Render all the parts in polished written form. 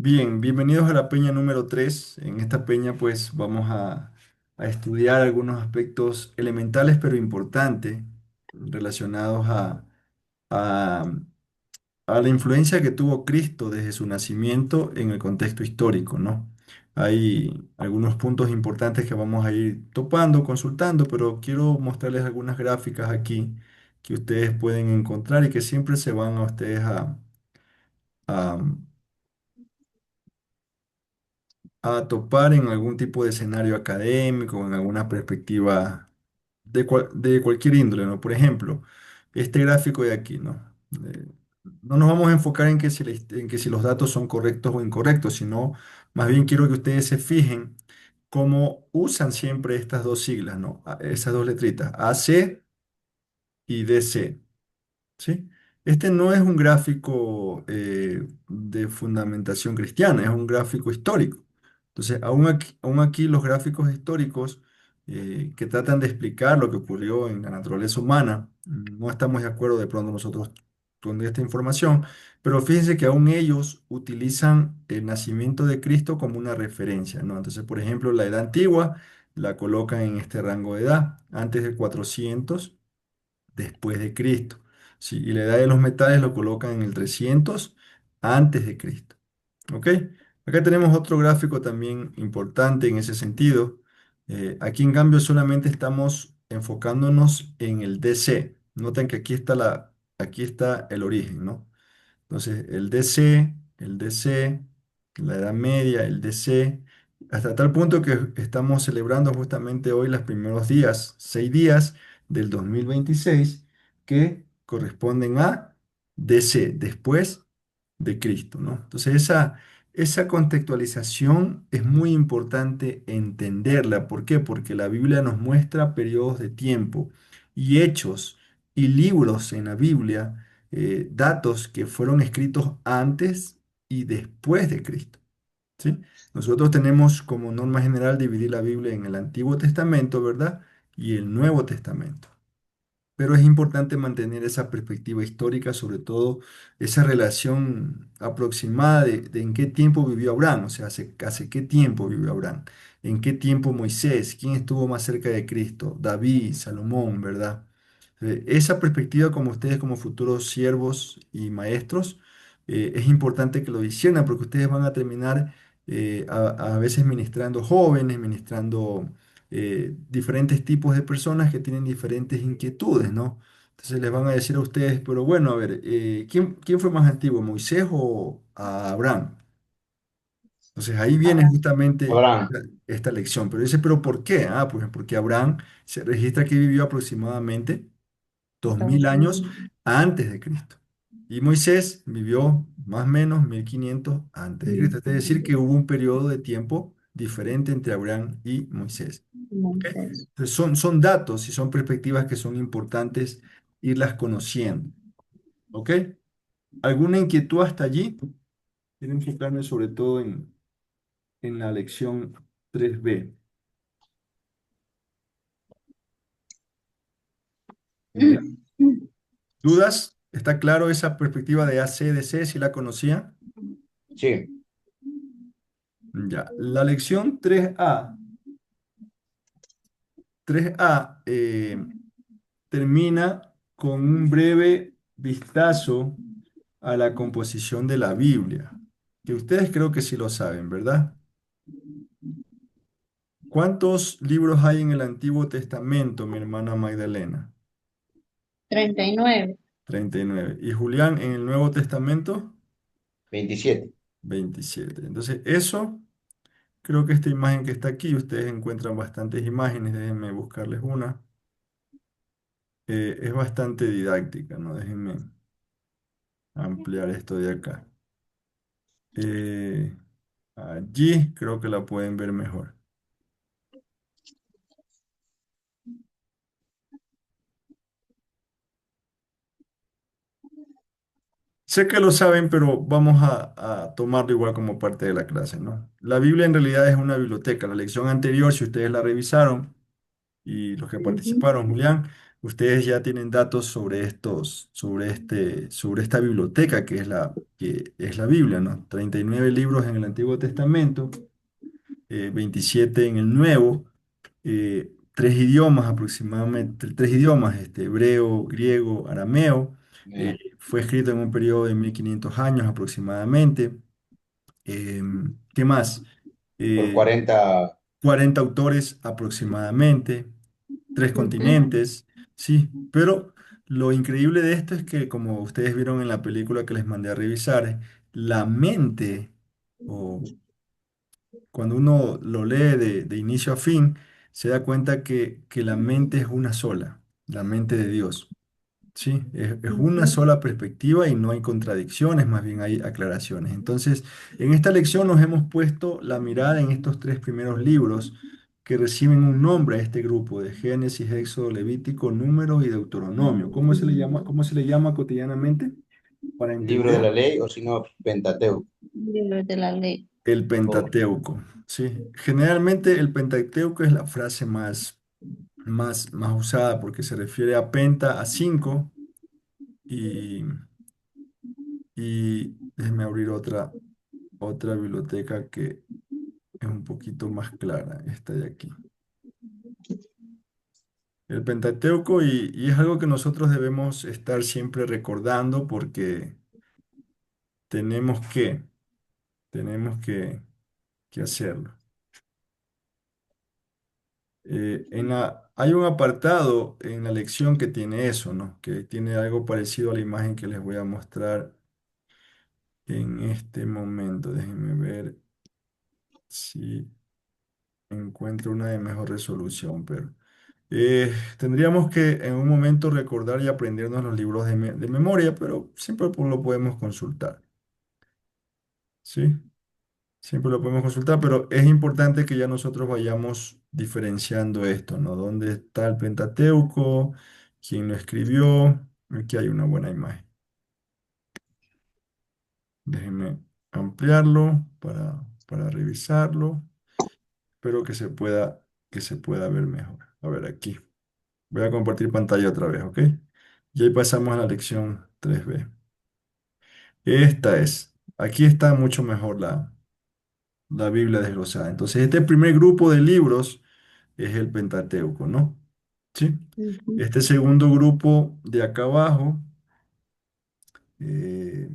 Bien, bienvenidos a la peña número 3. En esta peña pues vamos a estudiar algunos aspectos elementales pero importantes relacionados a, a la influencia que tuvo Cristo desde su nacimiento en el contexto histórico, ¿no? Hay algunos puntos importantes que vamos a ir topando, consultando, pero quiero mostrarles algunas gráficas aquí que ustedes pueden encontrar y que siempre se van a ustedes a a topar en algún tipo de escenario académico, en alguna perspectiva de cualquier índole, ¿no? Por ejemplo, este gráfico de aquí, ¿no? Eh, no nos vamos a enfocar en en que si los datos son correctos o incorrectos, sino más bien quiero que ustedes se fijen cómo usan siempre estas dos siglas, ¿no? Esas dos letritas, AC y DC. ¿Sí? Este no es un gráfico de fundamentación cristiana, es un gráfico histórico. Entonces, aún aquí los gráficos históricos que tratan de explicar lo que ocurrió en la naturaleza humana, no estamos de acuerdo de pronto nosotros con esta información, pero fíjense que aún ellos utilizan el nacimiento de Cristo como una referencia, ¿no? Entonces, por ejemplo, la edad antigua la colocan en este rango de edad, antes del 400 después de Cristo. Sí, y la edad de los metales lo colocan en el 300 antes de Cristo. ¿Ok? Acá tenemos otro gráfico también importante en ese sentido. Aquí en cambio solamente estamos enfocándonos en el DC. Noten que aquí está el origen, ¿no? Entonces, el DC, la Edad Media, el DC, hasta tal punto que estamos celebrando justamente hoy los primeros días, 6 días del 2026, que corresponden a DC, después de Cristo, ¿no? Entonces, esa contextualización es muy importante entenderla. ¿Por qué? Porque la Biblia nos muestra periodos de tiempo y hechos y libros en la Biblia datos que fueron escritos antes y después de Cristo. ¿Sí? Nosotros tenemos como norma general dividir la Biblia en el Antiguo Testamento, ¿verdad? Y el Nuevo Testamento. Pero es importante mantener esa perspectiva histórica, sobre todo esa relación aproximada de en qué tiempo vivió Abraham, o sea, hace qué tiempo vivió Abraham, en qué tiempo Moisés, quién estuvo más cerca de Cristo, David, Salomón, ¿verdad? Esa perspectiva como ustedes como futuros siervos y maestros, es importante que lo disciernan porque ustedes van a terminar a veces ministrando jóvenes, ministrando diferentes tipos de personas que tienen diferentes inquietudes, ¿no? Entonces les van a decir a ustedes, pero bueno, a ver, quién fue más antiguo, Moisés o a Abraham? Entonces ahí viene Abraham. justamente Abraham. esta lección. Pero dice, ¿pero por qué? Ah, pues porque Abraham se registra que vivió aproximadamente 2000 años antes de Cristo. Y Moisés vivió más o menos 1500 antes de Cristo. Es decir, que hubo un periodo de tiempo diferente entre Abraham y Moisés. ¿Ok? Moisés. Entonces son datos y son perspectivas que son importantes irlas conociendo. ¿Ok? ¿Alguna inquietud hasta allí? Quiero enfocarme sobre todo en la lección 3b. ¿Ya? ¿Dudas? ¿Está claro esa perspectiva de AC/DC si la conocía? Sí. Ya. La lección 3A termina con un breve vistazo a la composición de la Biblia, que ustedes creo que sí lo saben, ¿verdad? ¿Cuántos libros hay en el Antiguo Testamento, mi hermana Magdalena? 39. 39. ¿Y Julián en el Nuevo Testamento? 27. 27. Entonces, eso, creo que esta imagen que está aquí, ustedes encuentran bastantes imágenes, déjenme buscarles una. Es bastante didáctica, ¿no? Déjenme ampliar esto de acá. Eh, Allí creo que la pueden ver mejor. Sé que lo saben, pero vamos a tomarlo igual como parte de la clase, ¿no? La Biblia en realidad es una biblioteca. La lección anterior, si ustedes la revisaron, y los que Ujú. participaron, Julián, ustedes ya tienen datos sobre sobre esta biblioteca que es la Biblia, ¿no? 39 libros en el Antiguo Testamento, 27 en el Nuevo, tres idiomas aproximadamente, tres idiomas, hebreo, griego, arameo. Fue escrito en un periodo de 1500 años aproximadamente. ¿Qué más? Por Eh, 40 40 autores aproximadamente, tres continentes, sí, pero lo increíble de esto es que, como ustedes vieron en la película que les mandé a revisar, la mente, o cuando uno lo lee de inicio a fin, se da cuenta que la mente es una sola, la mente de Dios. Sí, es una Ujú. sola perspectiva y no hay contradicciones, más bien hay aclaraciones. Entonces, en esta lección nos hemos puesto la mirada en estos tres primeros libros que reciben un nombre a este grupo de Génesis, Éxodo, Levítico, Números y Deuteronomio. Cómo se le llama cotidianamente para libro de entender? la ley o si no, Pentateuco. Libros de la ley. El O Pentateuco. Sí, generalmente el Pentateuco es la frase más usada porque se refiere a penta, a cinco, y, y déjeme abrir otra biblioteca que es un poquito más clara, esta de aquí. El Pentateuco, y es algo que nosotros debemos estar siempre recordando porque tenemos que, tenemos que hacerlo. Hay un apartado en la lección que tiene eso, ¿no? Que tiene algo parecido a la imagen que les voy a mostrar en este momento. Déjenme ver si encuentro una de mejor resolución, pero tendríamos que en un momento recordar y aprendernos los libros de memoria, pero siempre lo podemos consultar, ¿sí? Siempre lo podemos consultar, pero es importante que ya nosotros vayamos diferenciando esto, ¿no? ¿Dónde está el Pentateuco? ¿Quién lo escribió? Aquí hay una buena imagen. Déjenme ampliarlo para revisarlo. Espero que se pueda ver mejor. A ver, aquí. Voy a compartir pantalla otra vez, ¿ok? Y ahí pasamos a la lección 3B. Esta es. Aquí está mucho mejor la Biblia desglosada. Entonces, este primer grupo de libros es el Pentateuco, ¿no? ¿Sí? Ujú. Este segundo grupo de acá abajo, eh,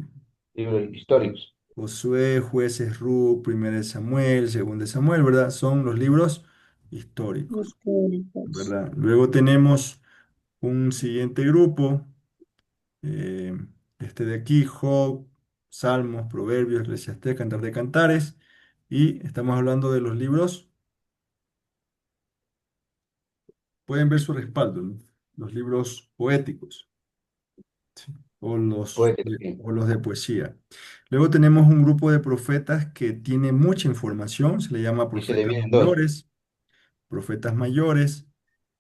libros históricos. Josué, Jueces, Ruth, Primera de Samuel, Segunda de Samuel, ¿verdad? Son los libros históricos, Históricos. ¿verdad? Luego tenemos un siguiente grupo, eh, este de aquí, Job, Salmos, Proverbios, Eclesiastés, Cantar de Cantares, y estamos hablando de los libros, pueden ver su respaldo, ¿no? Los libros poéticos, ¿sí? Poéticos, sí. O los de poesía. Luego tenemos un grupo de profetas que tiene mucha información, se le llama Y se divide en dos, profetas mayores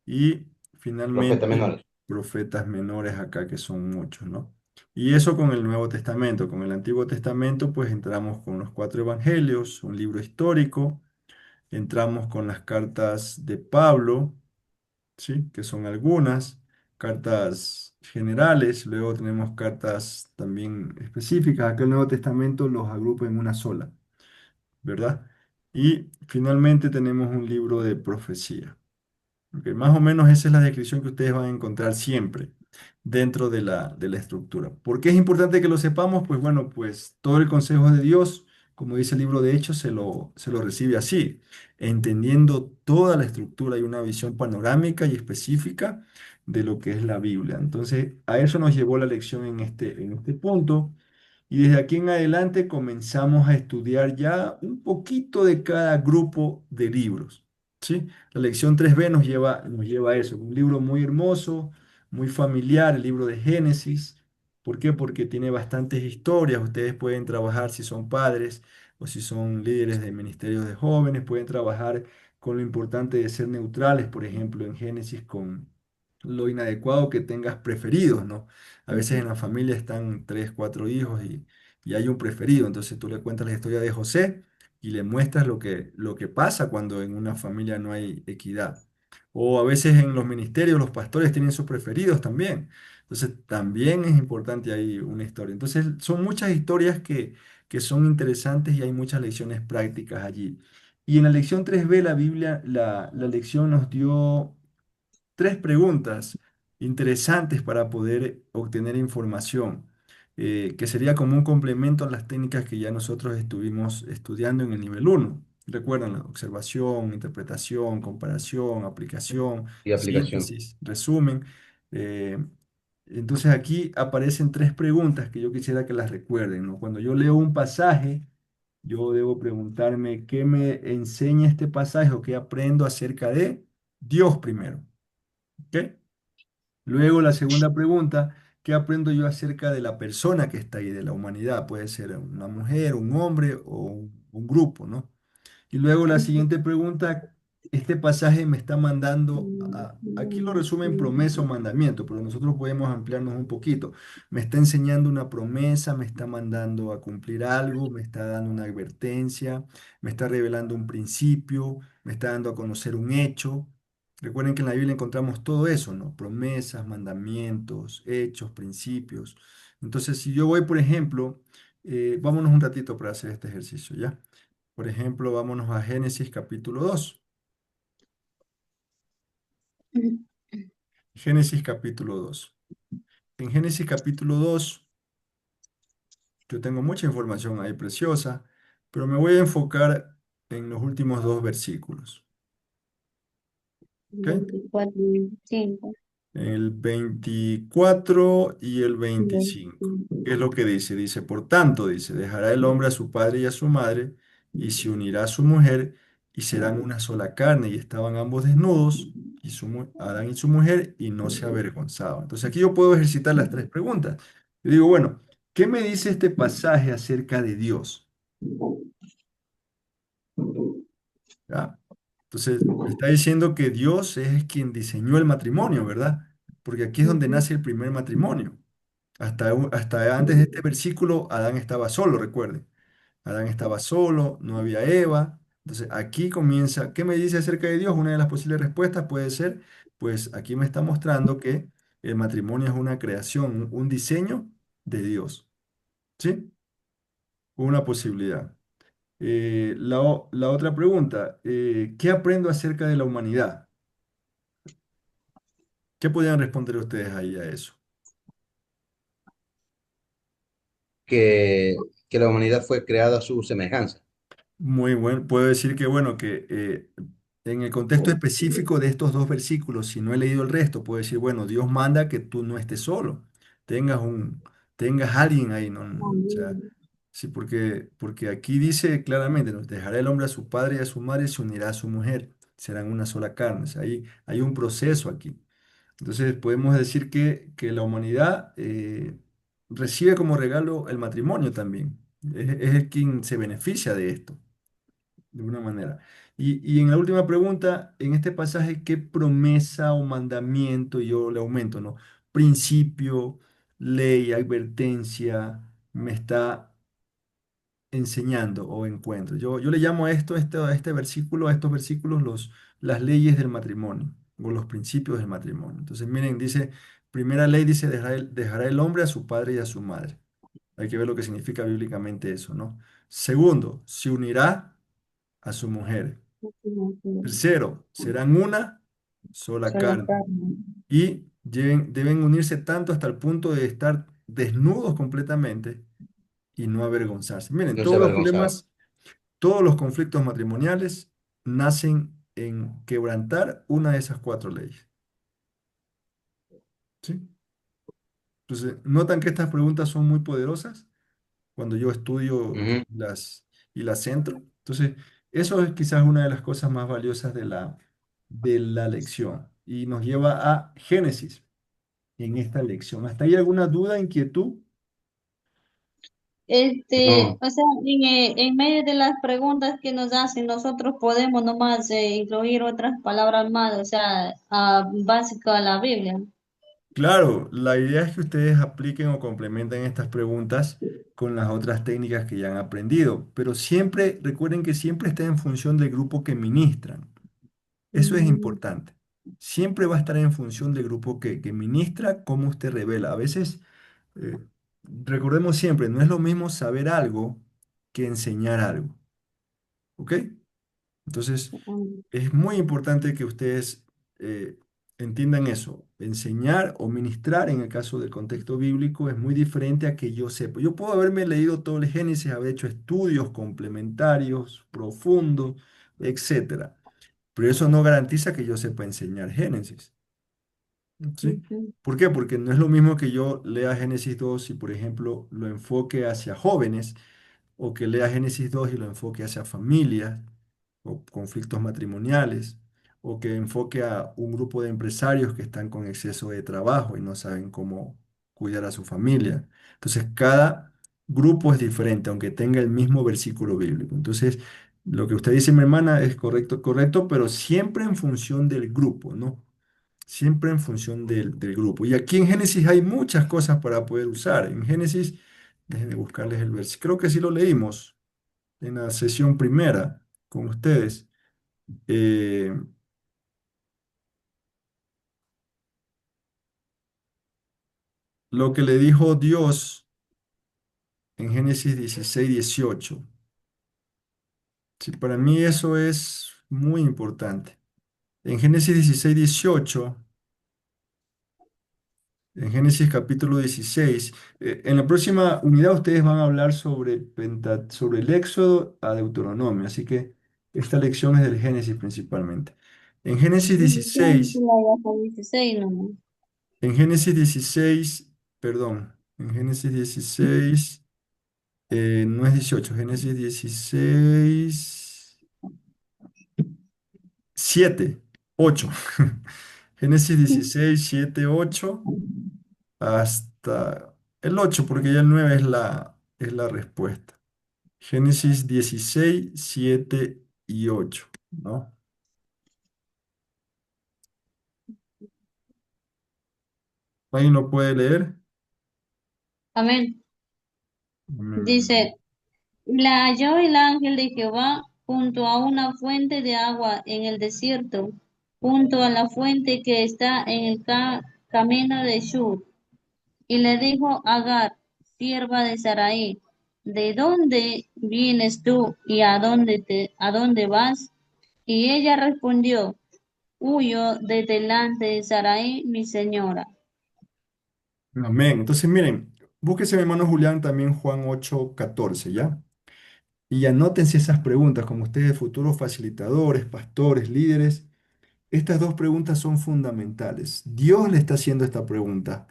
y profetas finalmente menores. profetas menores acá, que son muchos, ¿no? Y eso con el Nuevo Testamento. Con el Antiguo Testamento, pues entramos con los cuatro evangelios, un libro histórico, entramos con las cartas de Pablo, ¿sí? Que son algunas, cartas generales, luego tenemos cartas también específicas. Acá el Nuevo Testamento los agrupa en una sola, ¿verdad? Y finalmente tenemos un libro de profecía. Ok, más o menos esa es la descripción que ustedes van a encontrar siempre dentro de de la estructura. ¿Por qué es importante que lo sepamos? Pues bueno, pues todo el consejo de Dios, como dice el libro de Hechos, se lo recibe así, entendiendo toda la estructura y una visión panorámica y específica de lo que es la Biblia. Entonces, a eso nos llevó la lección en este punto. Y desde aquí en adelante comenzamos a estudiar ya un poquito de cada grupo de libros, ¿sí? La lección 3B nos lleva a eso, un libro muy hermoso, muy familiar, el libro de Génesis. ¿Por qué? Porque tiene bastantes historias. Ustedes pueden trabajar si son padres o si son líderes de ministerios de jóvenes, pueden trabajar con lo importante de ser neutrales, por ejemplo, en Génesis con lo inadecuado que tengas preferidos, ¿no? A veces en la familia están tres, cuatro hijos y hay un preferido. Entonces tú le cuentas la historia de José y le muestras lo que pasa cuando en una familia no hay equidad. O a veces en los ministerios los pastores tienen sus preferidos también. Entonces también es importante ahí una historia. Entonces son muchas historias que son interesantes y hay muchas lecciones prácticas allí. Y en la lección 3b la Biblia, la lección nos dio tres preguntas interesantes para poder obtener información, que sería como un complemento a las técnicas que ya nosotros estuvimos estudiando en el nivel uno. Recuerdan la observación, interpretación, comparación, aplicación, y aplicación. síntesis, resumen. Eh, entonces aquí aparecen tres preguntas que yo quisiera que las recuerden, ¿no? Cuando yo leo un pasaje, yo debo preguntarme qué me enseña este pasaje o qué aprendo acerca de Dios primero. ¿Ok? Luego la segunda pregunta, ¿qué aprendo yo acerca de la persona que está ahí, de la humanidad? Puede ser una mujer, un hombre o un grupo, ¿no? Y luego la siguiente pregunta, este pasaje me está mandando aquí lo resume en promesa o mandamiento, pero nosotros podemos ampliarnos un poquito. Me está enseñando una promesa, me está mandando a cumplir algo, me está dando una advertencia, me está revelando un principio, me está dando a conocer un hecho. Recuerden que en la Biblia encontramos todo eso, ¿no? Promesas, mandamientos, hechos, principios. Entonces, si yo voy, por ejemplo, vámonos un ratito para hacer este ejercicio, ¿ya? Por ejemplo, vámonos a Génesis capítulo 2. Génesis capítulo 2. En Génesis capítulo 2, yo tengo mucha información ahí preciosa, pero me voy a enfocar en los últimos dos versículos. ¿Ok? 24 y 25. El 24 y el 25. ¿Qué es lo que dice? Dice, por tanto, dice, dejará el hombre a su padre y a su madre, y se unirá a su mujer, y serán una sola carne. Y estaban ambos desnudos, y Adán y su mujer, y no se avergonzaban. Entonces aquí yo puedo ejercitar las tres preguntas. Yo digo, bueno, ¿qué me dice este pasaje acerca de Dios? ¿Ya? Entonces, me está diciendo que Dios es quien diseñó el matrimonio, ¿verdad? Porque aquí es donde nace el primer matrimonio. Hasta antes de este versículo, Adán estaba solo, recuerden. Adán estaba solo, no había Eva. Entonces, aquí comienza, ¿qué me dice acerca de Dios? Una de las posibles respuestas puede ser, pues aquí me está mostrando que el matrimonio es una creación, un diseño de Dios. ¿Sí? Una posibilidad. La otra pregunta, ¿qué aprendo acerca de la humanidad? ¿Qué podrían responder ustedes ahí a eso? Que la humanidad fue creada a su semejanza. Muy bueno. Puedo decir que, bueno, que en el contexto específico de estos dos versículos, si no he leído el resto, puedo decir, bueno, Dios manda que tú no estés solo, tengas tengas alguien ahí, ¿no? O sea, sí, porque aquí dice claramente, nos dejará el hombre a su padre y a su madre, se unirá a su mujer, serán una sola carne. O sea, hay un proceso aquí. Entonces podemos decir que la humanidad recibe como regalo el matrimonio también. Es el quien se beneficia de esto, de una manera. Y en la última pregunta, en este pasaje, ¿qué promesa o mandamiento yo le aumento, ¿no? Principio, ley, advertencia, me está enseñando o encuentro. Yo le llamo a a este versículo, a estos versículos, las leyes del matrimonio o los principios del matrimonio. Entonces, miren, dice, primera ley dice, dejará el hombre a su padre y a su madre. Hay que ver lo que significa bíblicamente eso, ¿no? Segundo, se unirá a su mujer. Tercero, serán una sola Solo carne. carne. Y deben unirse tanto hasta el punto de estar desnudos completamente y no avergonzarse. Miren, No se avergonzaba. todos los conflictos matrimoniales nacen en quebrantar una de esas cuatro leyes. ¿Sí? Entonces, notan que estas preguntas son muy poderosas cuando yo estudio Ujú. y las centro. Entonces, eso es quizás una de las cosas más valiosas de la lección y nos lleva a Génesis en esta lección. ¿Hasta ahí alguna duda, inquietud? No, O sea, en medio de las preguntas que nos hacen, nosotros podemos nomás incluir otras palabras más, o sea, básico a la Biblia. Claro, la idea es que ustedes apliquen o complementen estas preguntas con las otras técnicas que ya han aprendido, pero siempre, recuerden que siempre está en función del grupo que ministran. Eso es Mm, importante. siempre va a estar en función del grupo que ministra, cómo usted revela. A veces, eh, recordemos siempre, no es lo mismo saber algo que enseñar algo, ¿ok? Entonces, Mm, es muy importante que ustedes eh, entiendan eso. Enseñar o ministrar en el caso del contexto bíblico es muy diferente a que yo sepa. Yo puedo haberme leído todo el Génesis, haber hecho estudios complementarios, profundos, etcétera, pero eso no garantiza que yo sepa enseñar Génesis. ¿Sí? ujú, ¿Por qué? Porque no es lo mismo que yo lea Génesis 2 y, por ejemplo, lo enfoque hacia jóvenes, o que lea Génesis 2 y lo enfoque hacia familias o conflictos matrimoniales, o que enfoque a un grupo de empresarios que están con exceso de trabajo y no saben cómo cuidar a su familia. Entonces, cada grupo es diferente, aunque tenga el mismo versículo bíblico. Entonces, lo que usted dice, mi hermana, es correcto, correcto, pero siempre en función del grupo, ¿no? Siempre en función del grupo. Y aquí en Génesis hay muchas cosas para poder usar. En Génesis, déjenme buscarles el versículo. Creo que sí lo leímos en la sesión primera con ustedes. Eh, lo que le dijo Dios en Génesis 16 18. Sí, para mí eso es muy importante. En Génesis 16 18, en Génesis capítulo 16, en la próxima unidad ustedes van a hablar sobre el Éxodo a Deuteronomio, así que esta lección es del Génesis principalmente. En Génesis 16, 16, la hasta 16 nomás. en Génesis 16, perdón, en Génesis 16, no es 18, Génesis 16, 7, 8. Génesis 16 7 8 hasta el 8 porque ya el 9 es la respuesta. Génesis 16 7 y 8, ¿no? ¿Alguien lo puede leer? Amén. Amén, amén. Dice, la halló el ángel de Jehová junto a una fuente de agua en el desierto, junto a la fuente que está en el camino de Shur. Y le dijo Agar, sierva de Sarai, ¿de dónde vienes tú y a dónde vas? Y ella respondió, huyo de delante de Sarai, mi señora. Amén. Entonces, miren, búsquese mi hermano Julián también Juan 8 14, ¿ya? Y anótense esas preguntas, como ustedes, futuros facilitadores, pastores, líderes. Estas dos preguntas son fundamentales. Dios le está haciendo esta pregunta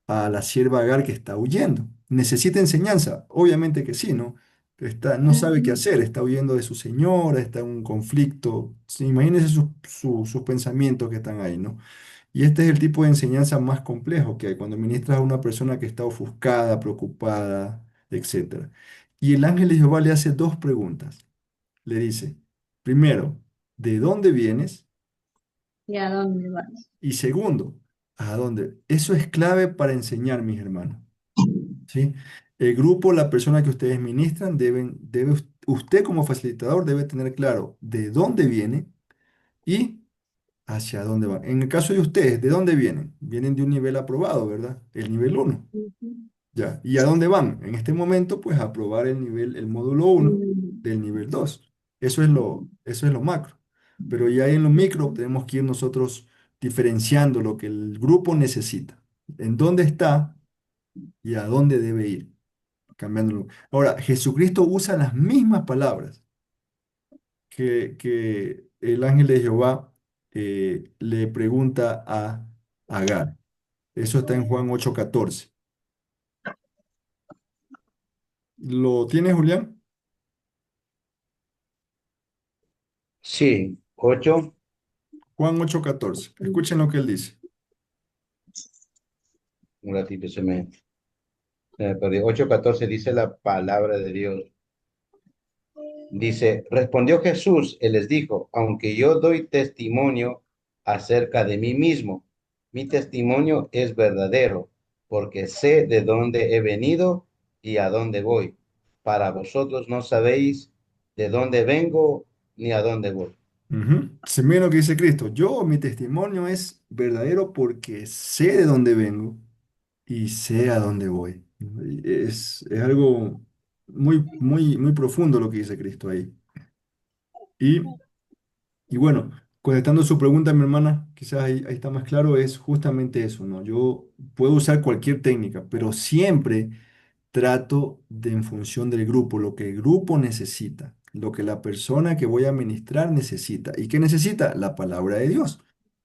a la sierva Agar que está huyendo. ¿Necesita enseñanza? Obviamente que sí, ¿no? No sabe qué Ujú, hacer, está huyendo de su señora, está en un conflicto. Sí, imagínense sus pensamientos que están ahí, ¿no? Y este es el tipo de enseñanza más complejo que hay cuando ministras a una persona que está ofuscada, preocupada, etcétera. Y el ángel de Jehová le hace dos preguntas. Le dice, primero, ¿de dónde vienes? ¿y a dónde vas? Y segundo, ¿a dónde? Eso es clave para enseñar, mis hermanos. ¿Sí? El grupo, la persona que ustedes ministran, usted como facilitador debe tener claro de dónde viene y hacia dónde va. En el caso de ustedes, ¿de dónde vienen? Vienen de un nivel aprobado, ¿verdad? El nivel uno. Ujú, Ya. ¿Y a dónde van? En este momento, pues a aprobar el módulo uno mm, del nivel 2. Eso es lo macro. Pero ya en lo micro tenemos que ir nosotros diferenciando lo que el grupo necesita, en dónde está y a dónde debe ir, cambiándolo. Ahora, Jesucristo usa las mismas palabras que el ángel de Jehová le pregunta a Agar. Eso está en Juan 8:14. ¿Lo tiene, Julián? Sí, 8, Juan 8:14. Escuchen lo que él dice. un ratito se me perdió. 8:14 dice la palabra de Dios. Dice, respondió Jesús y les dijo, aunque yo doy testimonio acerca de mí mismo, mi testimonio es verdadero, porque sé de dónde he venido y a dónde voy. Para vosotros no sabéis de dónde vengo ni a dónde voy. Ujú. Se miren lo que dice Cristo. Yo, mi testimonio es verdadero porque sé de dónde vengo y sé a dónde voy. Es algo muy profundo lo que dice Cristo ahí. Y, y bueno, contestando su pregunta, mi hermana, quizás ahí está más claro, es justamente eso, ¿no? Yo puedo usar cualquier técnica, pero siempre trato de en función del grupo, lo que el grupo necesita, lo que la persona que voy a ministrar necesita. ¿Y qué necesita? La palabra de Dios.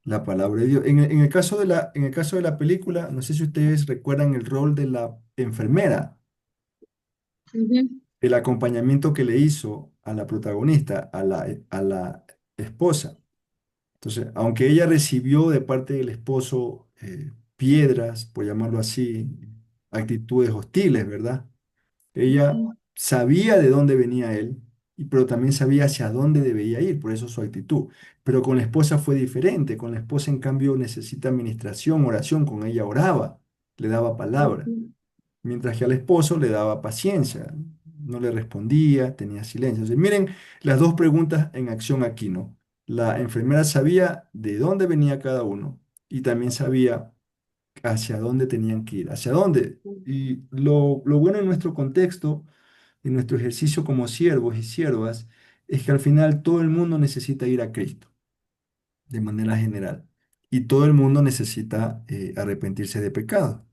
La palabra de Dios. En el caso en el caso de la película, no sé si ustedes recuerdan el rol de la enfermera, Ujú, el acompañamiento que le hizo a la protagonista, a la esposa. Entonces, aunque ella recibió de parte del esposo piedras, por llamarlo así, actitudes hostiles, ¿verdad? Ella ujú, sabía de dónde venía él, pero también sabía hacia dónde debía ir, por eso su actitud. Pero con la esposa fue diferente. Con la esposa, en cambio, necesita administración, oración. Con ella oraba, le daba palabra. ujú. Mientras que al esposo le daba paciencia, no le respondía, tenía silencio. Entonces, miren las dos preguntas en acción aquí, ¿no? La enfermera sabía de dónde venía cada uno y también sabía hacia dónde tenían que ir, hacia dónde. Y lo bueno en nuestro contexto, en nuestro ejercicio como siervos y siervas, es que al final todo el mundo necesita ir a Cristo, de manera general. Y todo el mundo necesita arrepentirse de pecado.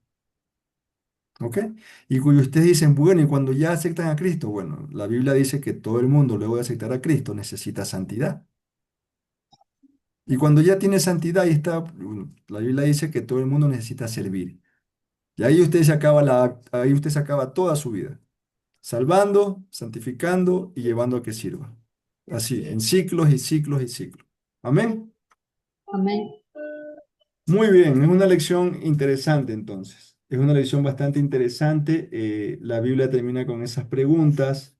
¿Ok? Y cuando ustedes dicen, bueno, y cuando ya aceptan a Cristo, bueno, la Biblia dice que todo el mundo luego de aceptar a Cristo necesita santidad. Y cuando ya tiene santidad, ahí está, la Biblia dice que todo el mundo necesita servir. Y ahí usted se acaba ahí usted se acaba toda su vida, salvando, santificando y llevando a que sirva. Así, en ciclos y ciclos y ciclos. Amén. Amén. Muy bien, es una lección interesante entonces. Es una lección bastante interesante. La Biblia termina con esas preguntas.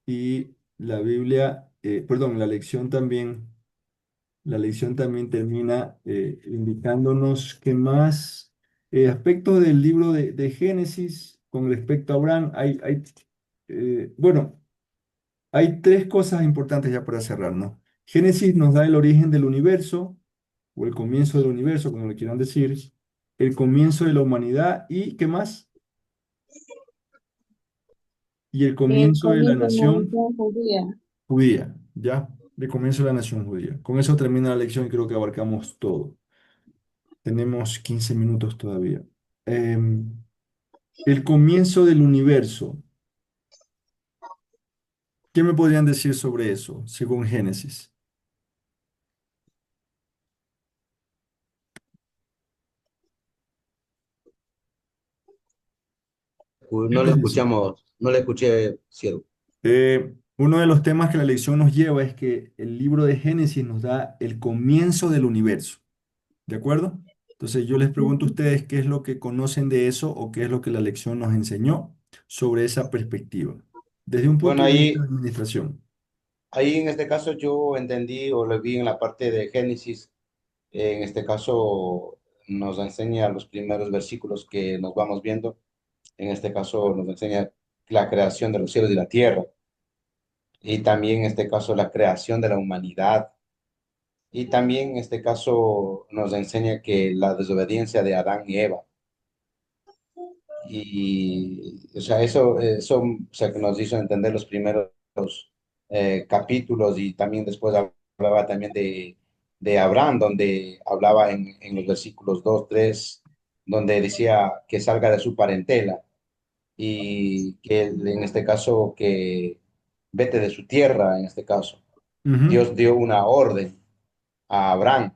Y la Biblia, perdón, la lección también termina indicándonos que más aspectos del libro de Génesis con respecto a Abraham, bueno, hay tres cosas importantes ya para cerrar, ¿no? Génesis nos da el origen del universo, o el comienzo del universo, como le quieran decir, el comienzo de la humanidad y, ¿qué más? Y el El comienzo de la comienzo de la nación nación judía. judía, ¿ya? De comienzo de la nación judía. Con eso termina la lección y creo que abarcamos todo. Tenemos 15 minutos todavía. Em, el comienzo del universo. ¿Qué me podrían decir sobre eso, según Génesis? No le Génesis. escuchamos, no le escuché, cielo. Uno de los temas que la lección nos lleva es que el libro de Génesis nos da el comienzo del universo, ¿de acuerdo? Entonces yo les pregunto a Ujú. ustedes qué es lo que conocen de eso o qué es lo que la lección nos enseñó sobre esa perspectiva, desde un punto Bueno, de vista de administración. ahí en este caso yo entendí o lo vi en la parte de Génesis. En este caso nos enseña los primeros versículos que nos vamos viendo. En este caso nos enseña la creación de los cielos y la tierra. Y también en este caso la creación de la humanidad. Y también en este caso nos enseña que la desobediencia de Adán y Eva. Y, o sea, eso, o sea, que nos hizo entender los primeros capítulos y también después hablaba también de Abraham, donde hablaba en los versículos 2 3 donde decía que salga de su parentela y que en este caso que vete de su tierra, en este caso. Ujú. Dios dio una orden a Abraham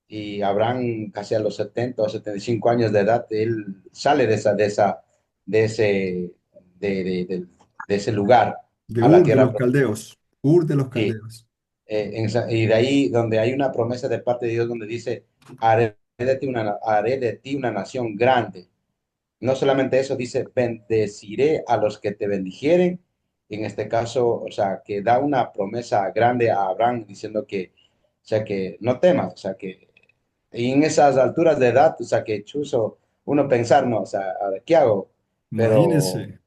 y Abraham casi a los 70 o 75 años de edad, él sale de ese, de ese lugar De a la Ur de tierra los prometida. Caldeos. Ur de los Sí, Caldeos. y de ahí donde hay una promesa de parte de Dios donde dice, haré de ti una nación grande. No solamente eso, dice, bendeciré a los que te bendijeren. En este caso, o sea, que da una promesa grande a Abraham diciendo que, o sea, que no temas, o sea, que y en esas alturas de edad, o sea, que chuzo uno pensar, no, o sea, a ver, ¿qué hago? Pero, Imagínese,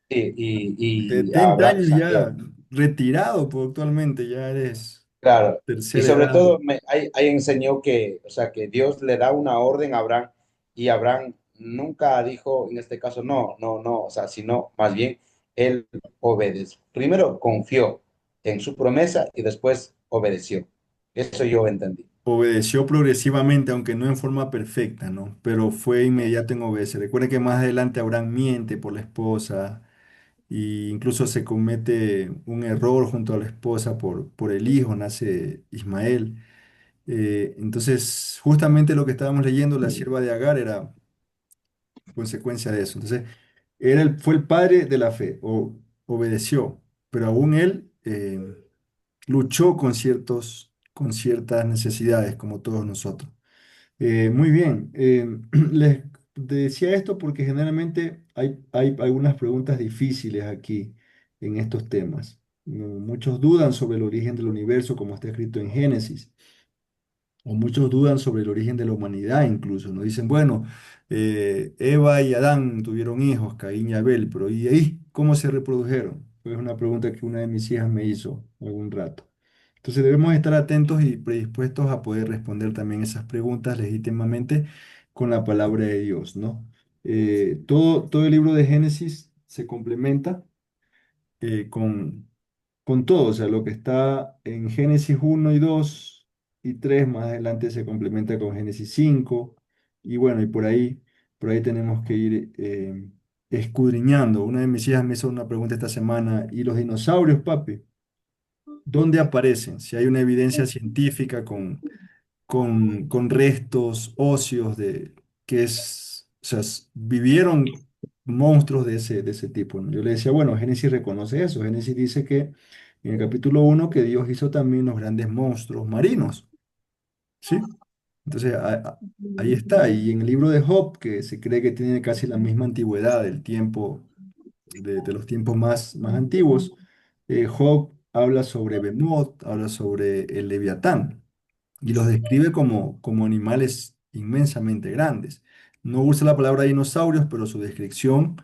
sí, y 70 Abraham, o años sea, ya retirado, pues actualmente ya eres. Claro. Y tercera sobre edad. todo, ahí enseñó que, o sea, que Dios le da una orden a Abraham y Abraham nunca dijo, en este caso, no, no, no, o sea, sino más bien él obedeció. Primero confió en su promesa y después obedeció. Eso yo entendí. Obedeció progresivamente, aunque no en forma perfecta, ¿no? Pero fue inmediato en obedecer. Recuerda que más adelante Abraham miente por la esposa e incluso se comete un error junto a la esposa por el hijo, nace Ismael. Entonces, justamente lo que estábamos leyendo, la sierva de Agar era consecuencia de eso. Entonces, fue el padre de la fe, obedeció, pero aún él luchó con ciertas necesidades, como todos nosotros. Muy bien. Les decía esto porque generalmente hay algunas preguntas difíciles aquí en estos temas. Muchos dudan sobre el origen del universo, como está escrito en Génesis, o muchos dudan sobre el origen de la humanidad incluso. Nos dicen, bueno, Eva y Adán tuvieron hijos, Caín y Abel, pero ¿y ahí cómo se reprodujeron? Pues es una pregunta que una de mis hijas me hizo algún rato. Entonces debemos estar atentos y predispuestos a poder responder también esas preguntas legítimamente con la palabra de Dios, ¿no? Todo el libro de Génesis se complementa con todo, o sea, lo que está en Génesis 1 y 2 y 3 más adelante se complementa con Génesis 5 y bueno, y por ahí tenemos que ir escudriñando. Una de mis hijas me hizo una pregunta esta semana, ¿y los dinosaurios, papi? ¿Dónde aparecen? Si hay una evidencia científica con restos óseos o sea, vivieron monstruos de ese tipo, ¿no? Yo le decía, bueno, Génesis reconoce eso. Génesis dice que en el capítulo 1 que Dios hizo también los grandes monstruos marinos, ¿sí? Entonces, ahí está. Y en el libro de Job, que se cree que tiene casi la misma antigüedad del tiempo, de los tiempos más antiguos, Job habla sobre Behemoth, habla sobre el Leviatán y los describe como animales inmensamente grandes. No usa la palabra dinosaurios, pero su descripción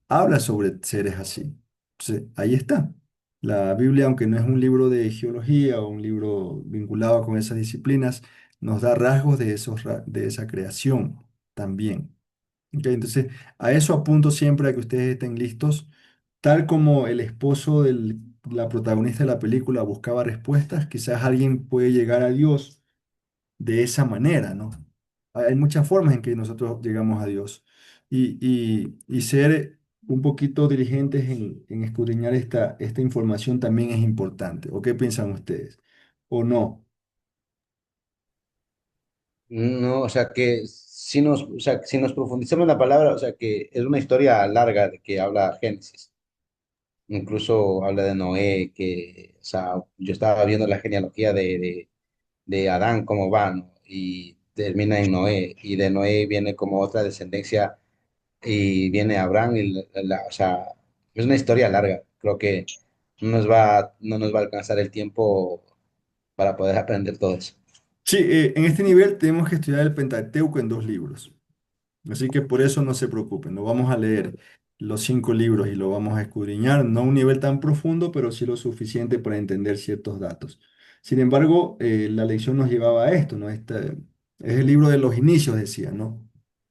habla sobre seres así. Entonces, ahí está. La Biblia, aunque no es un libro de geología o un libro vinculado con esas disciplinas, nos da rasgos de esa creación también. ¿Ok? Entonces, a eso apunto siempre a que ustedes estén listos, tal como el esposo de la protagonista de la película buscaba respuestas, quizás alguien puede llegar a Dios de esa manera, ¿no? Hay muchas formas en que nosotros llegamos a Dios y ser un poquito diligentes en escudriñar esta información también es importante. ¿O qué piensan ustedes? ¿O no? No, o sea, que o sea, si nos profundizamos en la palabra, o sea, que es una historia larga de que habla Génesis. Incluso habla de Noé, que, o sea, yo estaba viendo la genealogía de Adán, cómo va, ¿no? Y termina en Noé, y de Noé viene como otra descendencia, y viene Abraham, y o sea, es una historia larga. Creo que no nos va a alcanzar el tiempo para poder aprender todo eso. Sí, en este nivel tenemos que estudiar el Pentateuco en 2 libros. Así que por eso no se preocupen, no vamos a leer los 5 libros y lo vamos a escudriñar, no a un nivel tan profundo, pero sí lo suficiente para entender ciertos datos. Sin embargo, la lección nos llevaba a esto, ¿no? Es el libro de los inicios, decía, ¿no?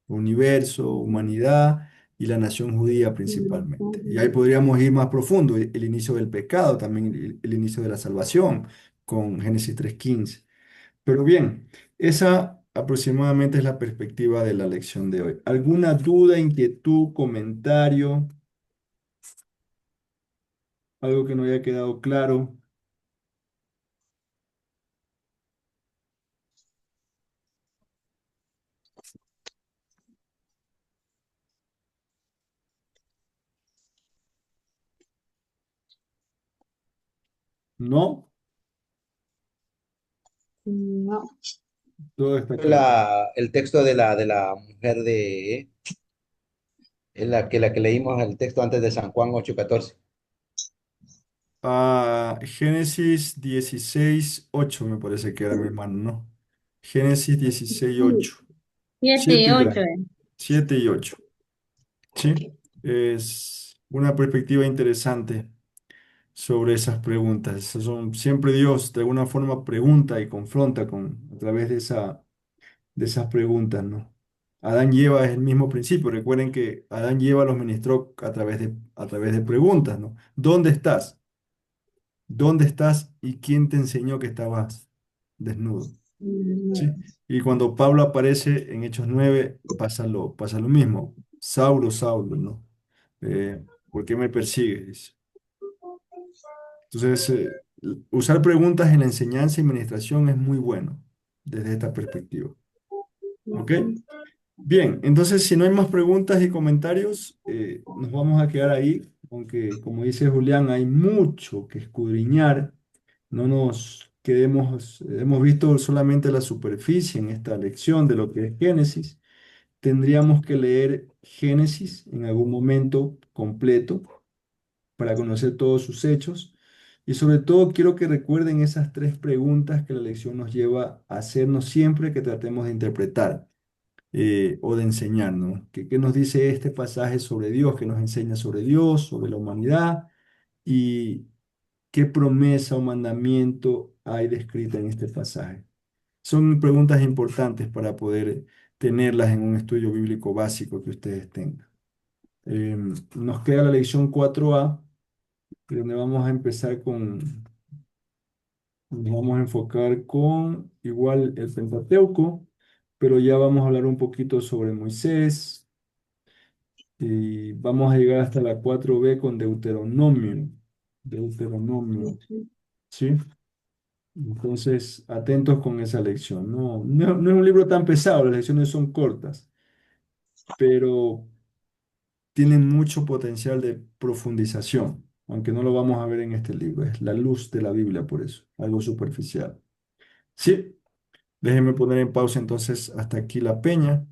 Universo, humanidad y la nación judía principalmente. Y ahí podríamos ir más profundo, el inicio del pecado, también el inicio de la salvación, con Génesis 3:15. Pero bien, esa aproximadamente es la perspectiva de la lección de hoy. ¿Alguna duda, inquietud, comentario, algo que no haya quedado claro? ¿No? No. Todo está claro. El texto de la mujer es la que leímos el texto antes de San Juan 8:14. Génesis 16:8 me parece que era mi hermano, ¿no? Génesis 16:8. 7 y 7 y 8. 7 y 8. Sí, es una perspectiva interesante sobre esas preguntas. Siempre Dios de alguna forma pregunta y confronta a través de esas preguntas, ¿no? Adán y Eva es el mismo principio. Recuerden que Adán y Eva los ministró a través de preguntas, ¿no? ¿Dónde estás? ¿Dónde estás y quién te enseñó que estabas desnudo? ¿Sí? Y cuando Pablo aparece en Hechos 9 pasa lo mismo. Saulo, Saulo, ¿no? ¿Por qué me persigues? Dice. Entonces, usar preguntas en la enseñanza y administración es muy bueno desde esta perspectiva. ¿Ok? Bien, entonces si no hay más preguntas y comentarios, nos vamos a quedar ahí, aunque como dice Julián, hay mucho que escudriñar. No nos quedemos, hemos visto solamente la superficie en esta lección de lo que es Génesis. Tendríamos que leer Génesis en algún momento completo para conocer todos sus hechos. Y sobre todo quiero que recuerden esas tres preguntas que la lección nos lleva a hacernos siempre que tratemos de interpretar o de enseñarnos. ¿Qué nos dice este pasaje sobre Dios? ¿Qué nos enseña sobre Dios, sobre la humanidad? ¿Y qué promesa o mandamiento hay descrita en este pasaje? Son preguntas importantes para poder tenerlas en un estudio bíblico básico que ustedes tengan. Nos queda la lección 4a, donde vamos a empezar nos vamos a enfocar con igual el Pentateuco, pero ya vamos a hablar un poquito sobre Moisés y vamos a llegar hasta la 4b con Deuteronomio. Deuteronomio, ¿sí? Entonces, atentos con esa lección. No es un libro tan pesado, las lecciones son cortas, pero tienen mucho potencial de profundización, aunque no lo vamos a ver en este libro. Es la luz de la Biblia, por eso, algo superficial. Sí, déjenme poner en pausa entonces hasta aquí la peña.